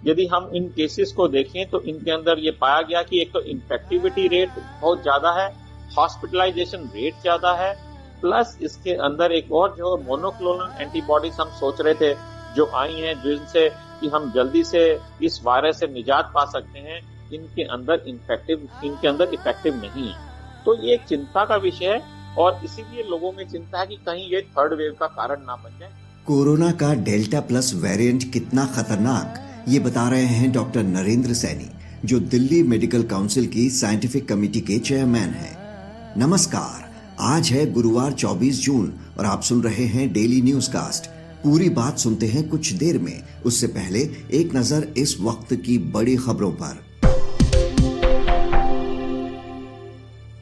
यदि हम इन केसेस को देखें तो इनके अंदर ये पाया गया कि एक तो इन्फेक्टिविटी रेट बहुत ज्यादा है, हॉस्पिटलाइजेशन रेट ज्यादा है, प्लस इसके अंदर एक और जो मोनोक्लोनल एंटीबॉडीज हम सोच रहे थे जो आई हैं, जिनसे कि हम जल्दी से इस वायरस से निजात पा सकते हैं, इनके अंदर इफेक्टिव नहीं है। तो ये एक चिंता का विषय है और इसीलिए लोगों में चिंता है कि कहीं ये थर्ड वेव का कारण ना बन जाए। कोरोना का डेल्टा प्लस वेरिएंट कितना खतरनाक, ये बता रहे हैं डॉक्टर नरेंद्र सैनी, जो दिल्ली मेडिकल काउंसिल की साइंटिफिक कमेटी के चेयरमैन हैं। नमस्कार, आज है गुरुवार 24 जून और आप सुन रहे हैं डेली न्यूज कास्ट। पूरी बात सुनते हैं कुछ देर में, उससे पहले एक नजर इस वक्त की बड़ी खबरों पर।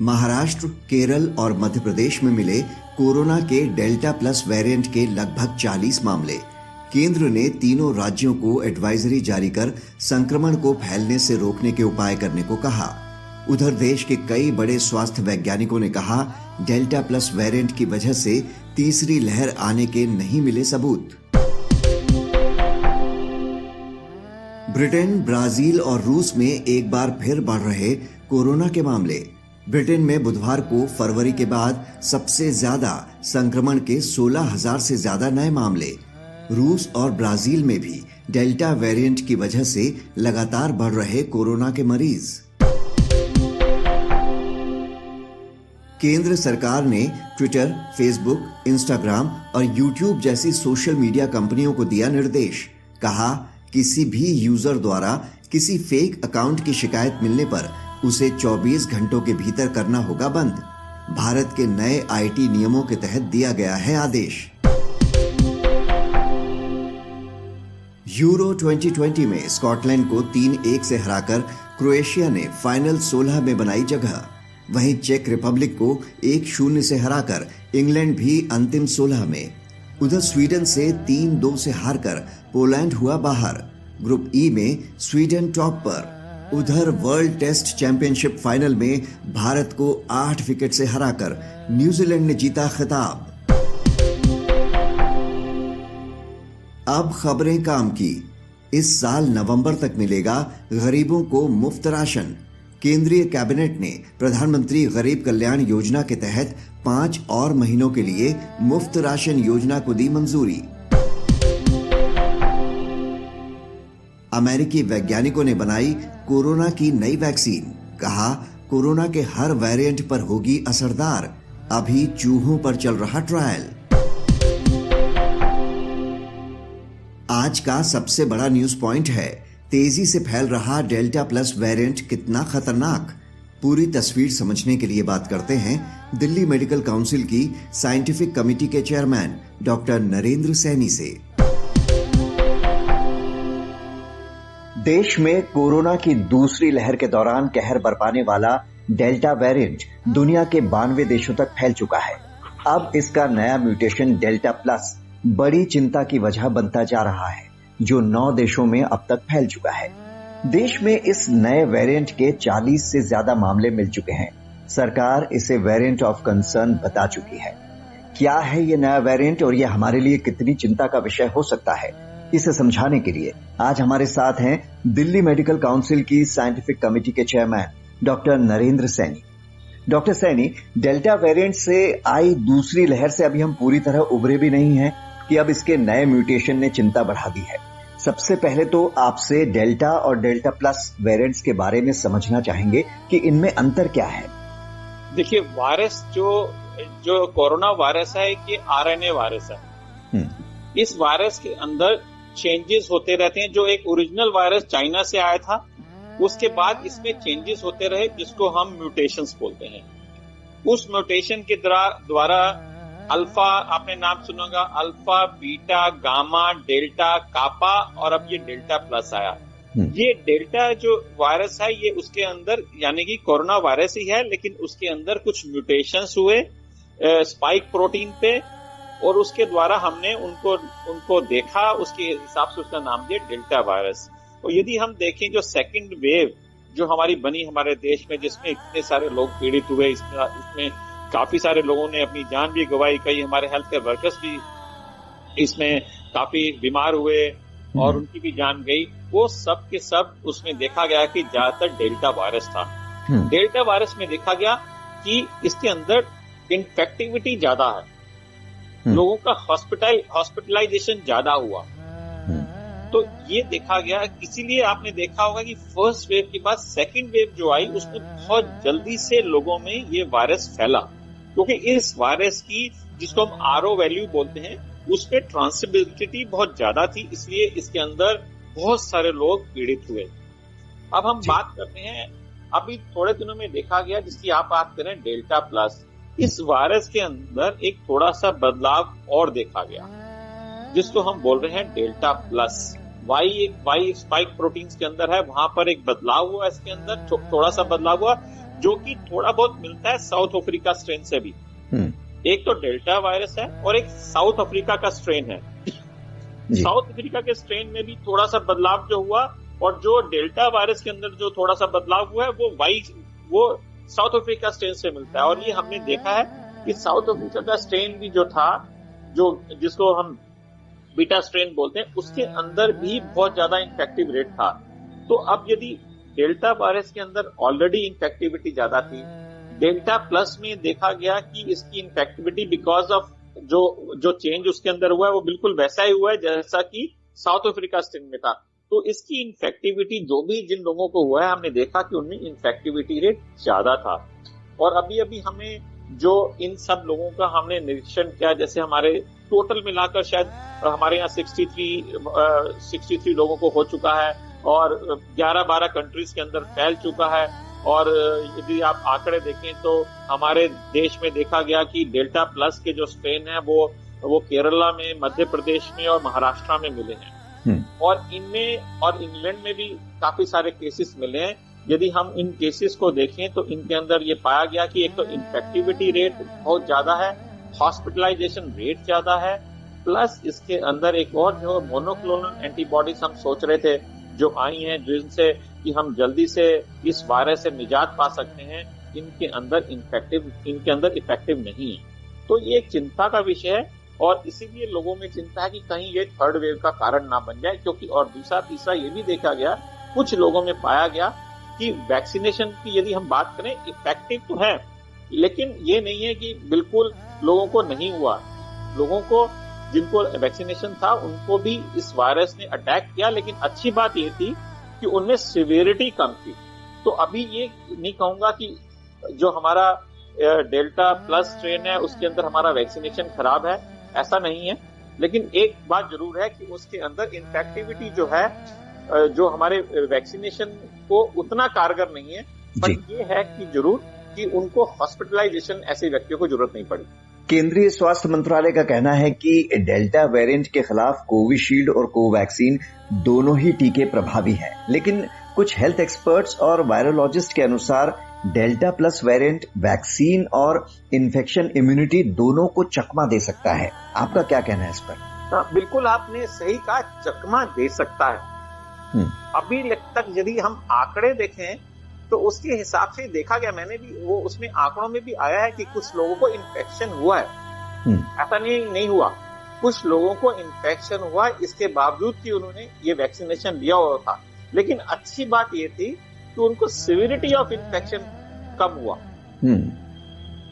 महाराष्ट्र, केरल और मध्य प्रदेश में मिले कोरोना के डेल्टा प्लस वेरिएंट के लगभग 40 मामले। केंद्र ने तीनों राज्यों को एडवाइजरी जारी कर संक्रमण को फैलने से रोकने के उपाय करने को कहा। उधर देश के कई बड़े स्वास्थ्य वैज्ञानिकों ने कहा, डेल्टा प्लस वेरिएंट की वजह से तीसरी लहर आने के नहीं मिले सबूत। ब्रिटेन, ब्राजील और रूस में एक बार फिर बढ़ रहे कोरोना के मामले। ब्रिटेन में बुधवार को फरवरी के बाद सबसे ज्यादा संक्रमण के 16,000 से ज्यादा नए मामले। रूस और ब्राजील में भी डेल्टा वेरिएंट की वजह से लगातार बढ़ रहे कोरोना के मरीज। केंद्र सरकार ने ट्विटर, फेसबुक, इंस्टाग्राम और यूट्यूब जैसी सोशल मीडिया कंपनियों को दिया निर्देश। कहा, किसी भी यूजर द्वारा किसी फेक अकाउंट की शिकायत मिलने पर उसे 24 घंटों के भीतर करना होगा बंद। भारत के नए आईटी नियमों के तहत दिया गया है आदेश। यूरो 2020 में स्कॉटलैंड को 3-1 से हराकर क्रोएशिया ने फाइनल 16 में बनाई जगह। वहीं चेक रिपब्लिक को 1-0 से हराकर इंग्लैंड भी अंतिम 16 में। उधर स्वीडन से 3-2 से हारकर पोलैंड हुआ बाहर। ग्रुप ई में स्वीडन टॉप पर। उधर वर्ल्ड टेस्ट चैंपियनशिप फाइनल में भारत को 8 विकेट से हराकर न्यूजीलैंड ने जीता खिताब। अब खबरें काम की। इस साल नवंबर तक मिलेगा गरीबों को मुफ्त राशन। केंद्रीय कैबिनेट ने प्रधानमंत्री गरीब कल्याण योजना के तहत 5 और महीनों के लिए मुफ्त राशन योजना को दी मंजूरी। अमेरिकी वैज्ञानिकों ने बनाई कोरोना की नई वैक्सीन। कहा, कोरोना के हर वेरिएंट पर होगी असरदार। अभी चूहों पर चल रहा ट्रायल। आज का सबसे बड़ा न्यूज पॉइंट है, तेजी से फैल रहा डेल्टा प्लस वेरिएंट कितना खतरनाक। पूरी तस्वीर समझने के लिए बात करते हैं दिल्ली मेडिकल काउंसिल की साइंटिफिक कमेटी के चेयरमैन डॉक्टर नरेंद्र सैनी से। देश में कोरोना की दूसरी लहर के दौरान कहर बरपाने वाला डेल्टा वेरिएंट दुनिया के 92 देशों तक फैल चुका है। अब इसका नया म्यूटेशन डेल्टा प्लस बड़ी चिंता की वजह बनता जा रहा है, जो 9 देशों में अब तक फैल चुका है। देश में इस नए वेरिएंट के 40 से ज्यादा मामले मिल चुके हैं। सरकार इसे वेरिएंट ऑफ कंसर्न बता चुकी है। क्या है ये नया वेरिएंट और ये हमारे लिए कितनी चिंता का विषय हो सकता है, इसे समझाने के लिए आज हमारे साथ हैं दिल्ली मेडिकल काउंसिल की साइंटिफिक कमेटी के chairman doctor Narendra Saini. Doctor Saini, delta variant से आई दूसरी लहर से अभी हम पूरी तरह उभरे भी नहीं हैं कि अब इसके नए म्यूटेशन ने चिंता बढ़ा दी है। सबसे पहले तो आपसे डेल्टा और डेल्टा प्लस वेरिएंट्स के बारे में समझना चाहेंगे कि इनमें अंतर क्या है। देखिए, वायरस जो कोरोना वायरस है, ये आरएनए वायरस है। इस वायरस के अंदर चेंजेस होते रहते हैं। जो एक ओरिजिनल वायरस चाइना से आया था, उसके बाद इसमें चेंजेस होते रहे, जिसको हम म्यूटेशंस बोलते हैं। उस म्यूटेशन के द्वारा अल्फा, आपने नाम सुना होगा, अल्फा, बीटा, गामा, डेल्टा, कापा और अब ये डेल्टा प्लस आया। ये डेल्टा जो वायरस है, ये उसके अंदर यानी कि कोरोना वायरस ही है, लेकिन उसके अंदर कुछ म्यूटेशंस हुए स्पाइक प्रोटीन पे और उसके द्वारा हमने उनको देखा, उसके हिसाब से उसका नाम दिया डेल्टा वायरस। और यदि हम देखें जो सेकंड वेव जो हमारी बनी हमारे देश में, जिसमें इतने सारे लोग पीड़ित हुए, इसमें काफी सारे लोगों ने अपनी जान भी गंवाई, कई हमारे हेल्थ केयर वर्कर्स भी इसमें काफी बीमार हुए और उनकी भी जान गई। वो सब के सब उसमें देखा गया कि ज्यादातर डेल्टा वायरस था। डेल्टा वायरस में देखा गया कि इसके अंदर इन्फेक्टिविटी ज्यादा है, लोगों का हॉस्पिटलाइजेशन ज्यादा हुआ। तो ये देखा गया, इसीलिए आपने देखा होगा कि फर्स्ट वेव के बाद सेकंड वेव जो आई उसमें बहुत जल्दी से लोगों में ये वायरस फैला, क्योंकि इस वायरस की जिसको हम RO वैल्यू बोलते हैं उस पे ट्रांसमिसिबिलिटी बहुत ज्यादा थी, इसलिए इसके अंदर बहुत सारे लोग पीड़ित हुए। अब हम बात करते हैं, अभी थोड़े दिनों में देखा गया जिसकी आप बात करें डेल्टा प्लस, इस वायरस के अंदर एक थोड़ा सा बदलाव और देखा गया जिसको हम बोल रहे हैं delta plus. Why spike proteins के अंदर है, वहां पर एक बदलाव हुआ, इसके अंदर थोड़ा सा बदलाव हुआ जो कि थोड़ा बहुत मिलता है साउथ अफ्रीका स्ट्रेन से भी। एक तो डेल्टा वायरस है और एक साउथ अफ्रीका का स्ट्रेन है। साउथ अफ्रीका के स्ट्रेन में भी थोड़ा सा बदलाव जो हुआ, और जो डेल्टा वायरस के अंदर जो थोड़ा सा बदलाव हुआ है वो साउथ अफ्रीका स्ट्रेन से मिलता है। और ये हमने देखा है कि साउथ अफ्रीका का स्ट्रेन भी जो था, जो जिसको हम बीटा स्ट्रेन बोलते हैं, उसके अंदर भी बहुत ज्यादा इन्फेक्टिव रेट था। तो अब यदि डेल्टा वायरस के अंदर ऑलरेडी इन्फेक्टिविटी ज्यादा थी, डेल्टा प्लस में देखा गया कि इसकी इन्फेक्टिविटी बिकॉज ऑफ जो चेंज उसके अंदर हुआ है वो बिल्कुल वैसा ही हुआ है जैसा कि साउथ अफ्रीका स्ट्रेन में था। तो इसकी इन्फेक्टिविटी जो भी जिन लोगों को हुआ है, हमने देखा कि उनमें इन्फेक्टिविटी रेट ज्यादा था। और अभी हमें जो इन सब लोगों का हमने निरीक्षण किया, जैसे हमारे टोटल मिलाकर शायद हमारे यहाँ 63 लोगों को हो चुका है और 11-12 कंट्रीज के अंदर फैल चुका है। और यदि आप आंकड़े देखें तो हमारे देश में देखा गया कि डेल्टा प्लस के जो स्ट्रेन है वो केरला में, मध्य प्रदेश में और महाराष्ट्र में मिले हैं। और इनमें और इंग्लैंड में भी काफी सारे केसेस मिले हैं। यदि हम इन केसेस को देखें तो इनके अंदर ये पाया गया कि एक तो इन्फेक्टिविटी रेट बहुत ज्यादा है, हॉस्पिटलाइजेशन रेट ज्यादा है, प्लस इसके अंदर एक और जो मोनोक्लोनल एंटीबॉडीज हम सोच रहे थे जो आई हैं, जिनसे कि हम जल्दी से इस वायरस से निजात पा सकते हैं, इनके अंदर इफेक्टिव नहीं है। तो ये एक चिंता का विषय है और इसीलिए लोगों में चिंता है कि कहीं ये थर्ड वेव का कारण ना बन जाए। क्योंकि और दूसरा तीसरा ये भी देखा गया, कुछ लोगों में पाया गया कि वैक्सीनेशन की यदि हम बात करें इफेक्टिव तो है, लेकिन ये नहीं है कि बिल्कुल लोगों को नहीं हुआ। लोगों को जिनको वैक्सीनेशन था उनको भी इस वायरस ने अटैक किया, लेकिन अच्छी बात ये थी कि उनमें सिवियरिटी कम थी। तो अभी ये नहीं कहूंगा कि जो हमारा डेल्टा प्लस स्ट्रेन है उसके अंदर हमारा वैक्सीनेशन खराब है, ऐसा नहीं है। लेकिन एक बात जरूर है कि उसके अंदर इन्फेक्टिविटी जो है, जो हमारे वैक्सीनेशन को उतना कारगर नहीं है, पर ये है कि जरूर कि उनको हॉस्पिटलाइजेशन ऐसे व्यक्तियों को जरूरत नहीं पड़ी। केंद्रीय स्वास्थ्य मंत्रालय का कहना है कि डेल्टा वेरिएंट के खिलाफ कोविशील्ड और कोवैक्सीन दोनों ही टीके प्रभावी हैं, लेकिन कुछ हेल्थ एक्सपर्ट्स और वायरोलॉजिस्ट के अनुसार डेल्टा प्लस वेरिएंट वैक्सीन और इन्फेक्शन इम्यूनिटी दोनों को चकमा दे सकता है। आपका क्या कहना है इस पर? बिल्कुल आपने सही कहा, चकमा दे सकता है। अभी तक यदि हम आंकड़े देखें तो उसके हिसाब से देखा गया, मैंने भी वो उसमें आंकड़ों में भी आया है कि कुछ लोगों को इन्फेक्शन हुआ है। ऐसा नहीं हुआ, कुछ लोगों को इन्फेक्शन हुआ इसके बावजूद कि उन्होंने ये वैक्सीनेशन लिया हुआ था। लेकिन अच्छी बात ये थी कि उनको सिवियरिटी ऑफ इन्फेक्शन कम हुआ।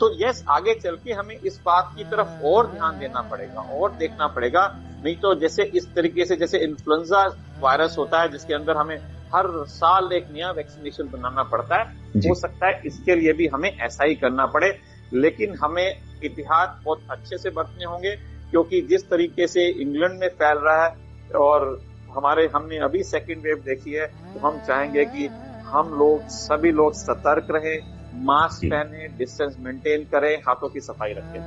तो यस, आगे चल के हमें इस बात की तरफ और ध्यान देना पड़ेगा और देखना पड़ेगा। नहीं तो जैसे इस तरीके से जैसे इन्फ्लुएंजा वायरस होता है जिसके अंदर हमें हर साल एक नया वैक्सीनेशन बनाना पड़ता है, हो सकता है इसके लिए भी हमें ऐसा ही करना पड़े। लेकिन हमें एहतियात बहुत अच्छे से बरतने होंगे, क्योंकि जिस तरीके से इंग्लैंड में फैल रहा है और हमने अभी सेकेंड वेव देखी है, तो हम चाहेंगे कि हम लोग सभी लोग सतर्क रहे, मास्क पहने, डिस्टेंस मेंटेन करें, हाथों की सफाई रखें।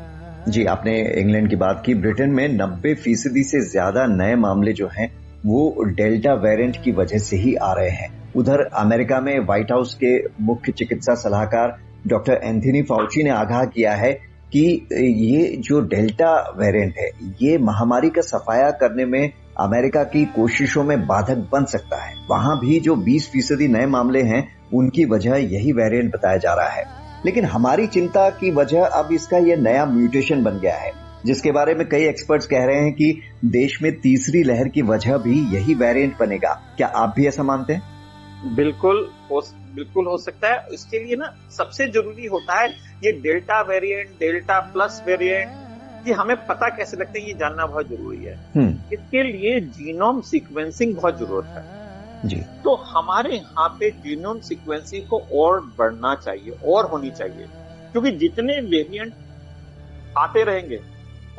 जी, आपने इंग्लैंड की बात की। ब्रिटेन में 90% से ज्यादा नए मामले जो हैं वो डेल्टा वेरिएंट की वजह से ही आ रहे हैं। उधर अमेरिका में व्हाइट हाउस के मुख्य चिकित्सा सलाहकार डॉक्टर एंथनी फाउची ने आगाह किया है कि ये जो डेल्टा वेरिएंट है ये महामारी का सफाया करने में अमेरिका की कोशिशों में बाधक बन सकता है। वहां भी जो 20% नए मामले हैं उनकी वजह यही वेरिएंट बताया जा रहा है। लेकिन हमारी चिंता की वजह अब इसका ये नया म्यूटेशन बन गया है। जिसके बारे में कई एक्सपर्ट्स कह रहे हैं कि देश में तीसरी लहर की वजह भी यही वेरिएंट बनेगा। क्या आप भी ऐसा मानते हैं? बिल्कुल हो सकता है। इसके लिए ना सबसे जरूरी होता है ये delta variant, delta plus variant, कि हमें पता कैसे लगता है ये जानना बहुत जरूरी है। इसके लिए जीनोम सीक्वेंसिंग बहुत जरूरत है जी। तो हमारे यहाँ पे जीनोम सीक्वेंसिंग को और बढ़ना चाहिए और होनी चाहिए, क्योंकि जितने वेरिएंट आते रहेंगे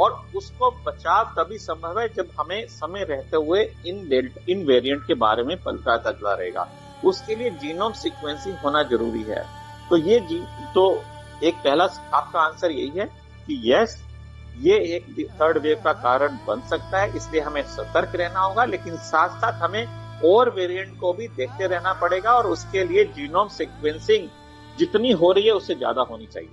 और उसको बचाव तभी संभव है जब हमें समय रहते हुए इन वेरिएंट के बारे में पता चलता रहेगा। उसके लिए जीनोम सीक्वेंसिंग होना जरूरी है। तो एक पहला आपका आंसर यही है कि यस, ये एक थर्ड वेव का कारण बन सकता है, इसलिए हमें सतर्क रहना होगा, लेकिन साथ साथ हमें और वेरिएंट को भी देखते रहना पड़ेगा और उसके लिए जीनोम सीक्वेंसिंग जितनी हो रही है उससे ज्यादा होनी चाहिए।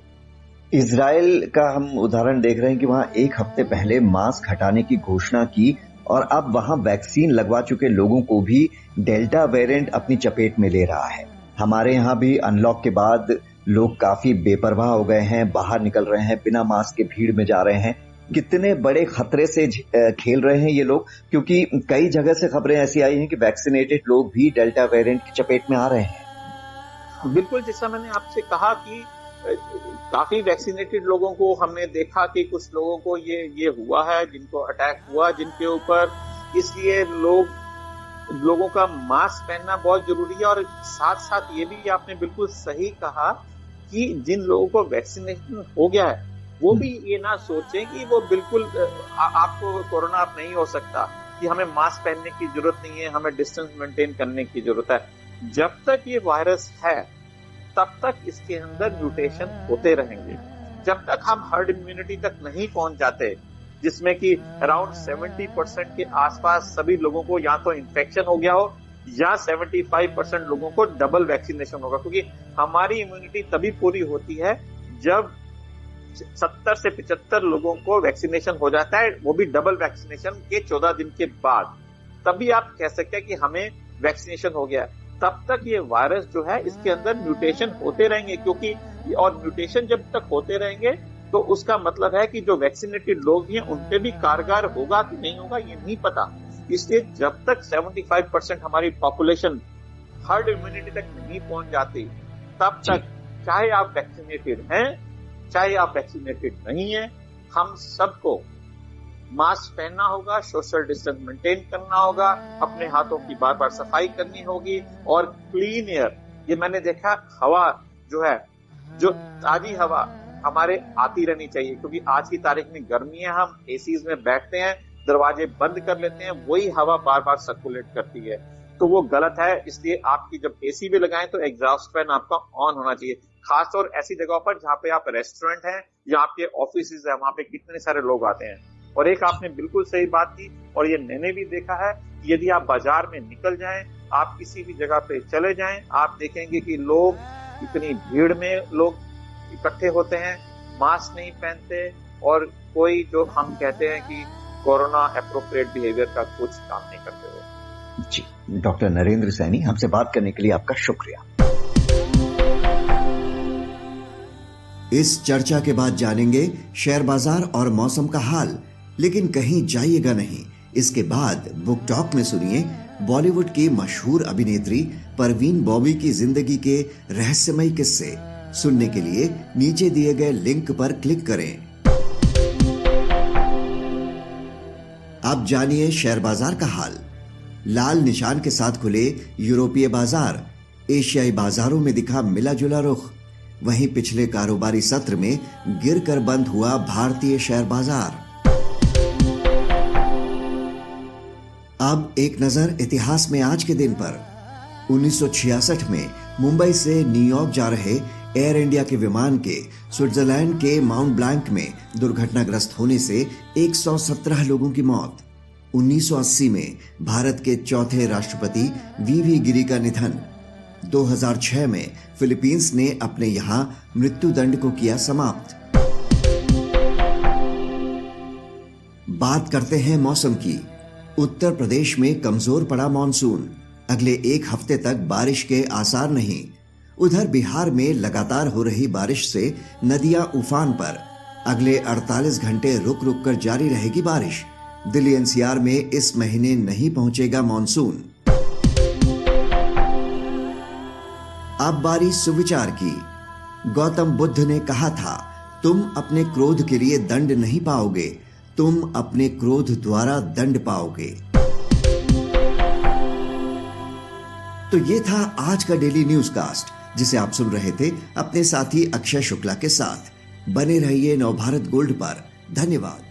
इजराइल का हम उदाहरण देख रहे हैं कि वहां एक हफ्ते पहले मास्क हटाने की घोषणा की और अब वहां वैक्सीन लगवा चुके लोगों को भी डेल्टा वेरिएंट अपनी चपेट में ले रहा है। हमारे यहाँ भी अनलॉक के बाद लोग काफी बेपरवाह हो गए हैं, बाहर निकल रहे हैं, बिना मास्क के भीड़ में जा रहे हैं। कितने बड़े खतरे से खेल रहे हैं ये लोग, क्योंकि कई जगह से खबरें ऐसी आई हैं कि वैक्सीनेटेड लोग भी डेल्टा वेरिएंट की चपेट में आ रहे हैं। बिल्कुल, जैसा मैंने आपसे कहा कि काफी वैक्सीनेटेड लोगों को हमने देखा कि कुछ लोगों को ये हुआ है, जिनको अटैक हुआ जिनके ऊपर, इसलिए लोगों का मास्क पहनना बहुत जरूरी है। और साथ साथ ये भी आपने बिल्कुल सही कहा कि जिन लोगों को वैक्सीनेशन हो गया है वो भी ये ना सोचें कि वो बिल्कुल आपको कोरोना आप नहीं हो सकता, कि हमें मास्क पहनने की जरूरत नहीं है, हमें डिस्टेंस मेंटेन करने की जरूरत है। जब तक ये वायरस है तब तक इसके अंदर म्यूटेशन होते रहेंगे। जब तक हम हर्ड इम्यूनिटी तक नहीं पहुंच जाते, जिसमें कि अराउंड 70% के आसपास सभी लोगों को या तो इन्फेक्शन हो गया हो या 75% लोगों को डबल वैक्सीनेशन होगा, क्योंकि हमारी इम्यूनिटी तभी पूरी होती है जब 70 से 75 लोगों को वैक्सीनेशन हो जाता है, वो भी डबल वैक्सीनेशन के 14 दिन के बाद, तभी आप कह सकते हैं कि हमें वैक्सीनेशन हो गया। तब तक ये वायरस जो है इसके अंदर म्यूटेशन होते रहेंगे, क्योंकि और म्यूटेशन जब तक होते रहेंगे तो उसका मतलब है कि जो वैक्सीनेटेड लोग हैं उन पे भी कारगर होगा कि नहीं होगा ये नहीं पता। इसलिए जब तक 75% हमारी पॉपुलेशन हर्ड इम्यूनिटी तक नहीं पहुंच जाती, तब तक चाहे आप वैक्सीनेटेड हैं चाहे आप वैक्सीनेटेड नहीं है, हम सबको मास्क पहनना होगा, सोशल डिस्टेंस मेंटेन करना होगा, अपने हाथों की बार बार सफाई करनी होगी और क्लीन एयर, ये मैंने देखा हवा जो है, जो ताजी हवा हमारे आती रहनी चाहिए, क्योंकि आज की तारीख में गर्मी है, हम एसीज में बैठते हैं, दरवाजे बंद कर लेते हैं, वही हवा बार बार सर्कुलेट करती है, तो वो गलत है। इसलिए आपकी जब एसी भी लगाएं तो एग्जॉस्ट फैन आपका ऑन होना चाहिए, खासतौर ऐसी जगहों पर जहाँ पे आप रेस्टोरेंट हैं या आपके ऑफिस है, वहां पे कितने सारे लोग आते हैं। और एक आपने बिल्कुल सही बात की, और ये मैंने भी देखा है, यदि आप बाजार में निकल जाएं, आप किसी भी जगह पे चले जाएं, आप देखेंगे कि लोग इतनी भीड़ में लोग इकट्ठे होते हैं, मास्क नहीं पहनते, और कोई जो हम कहते हैं कि कोरोना एप्रोप्रिएट बिहेवियर का कुछ काम नहीं करते हुए। जी, डॉक्टर नरेंद्र सैनी, हमसे बात करने के लिए आपका शुक्रिया। इस चर्चा के बाद जानेंगे शेयर बाजार और मौसम का हाल, लेकिन कहीं जाइएगा नहीं। इसके बाद बुक टॉक में सुनिए बॉलीवुड की मशहूर अभिनेत्री परवीन बॉबी की जिंदगी के रहस्यमय किस्से। सुनने के लिए नीचे दिए गए लिंक पर क्लिक करें। अब जानिए शेयर बाजार का हाल। लाल निशान के साथ खुले यूरोपीय बाजार, एशियाई बाजारों में दिखा मिला जुला रुख। वहीं पिछले कारोबारी सत्र में गिरकर बंद हुआ भारतीय शेयर बाजार। अब एक नजर इतिहास में आज के दिन पर। 1966 में मुंबई से न्यूयॉर्क जा रहे एयर इंडिया के विमान के स्विट्जरलैंड के माउंट ब्लैंक में दुर्घटनाग्रस्त होने से 117 लोगों की मौत। 1980 में भारत के चौथे राष्ट्रपति वीवी गिरी का निधन। 2006 में फिलीपींस ने अपने यहां मृत्यु दंड को किया समाप्त। बात करते हैं मौसम की। उत्तर प्रदेश में कमजोर पड़ा मॉनसून, अगले एक हफ्ते तक बारिश के आसार नहीं। उधर बिहार में लगातार हो रही बारिश से नदियां उफान पर। अगले 48 घंटे रुक रुक कर जारी रहेगी बारिश। दिल्ली एनसीआर में इस महीने नहीं पहुंचेगा मॉनसून। अब बारी सुविचार की। गौतम बुद्ध ने कहा था, तुम अपने क्रोध के लिए दंड नहीं पाओगे, तुम अपने क्रोध द्वारा दंड पाओगे। तो ये था आज का डेली न्यूज कास्ट, जिसे आप सुन रहे थे अपने साथी अक्षय शुक्ला के साथ। बने रहिए नवभारत गोल्ड पर। धन्यवाद।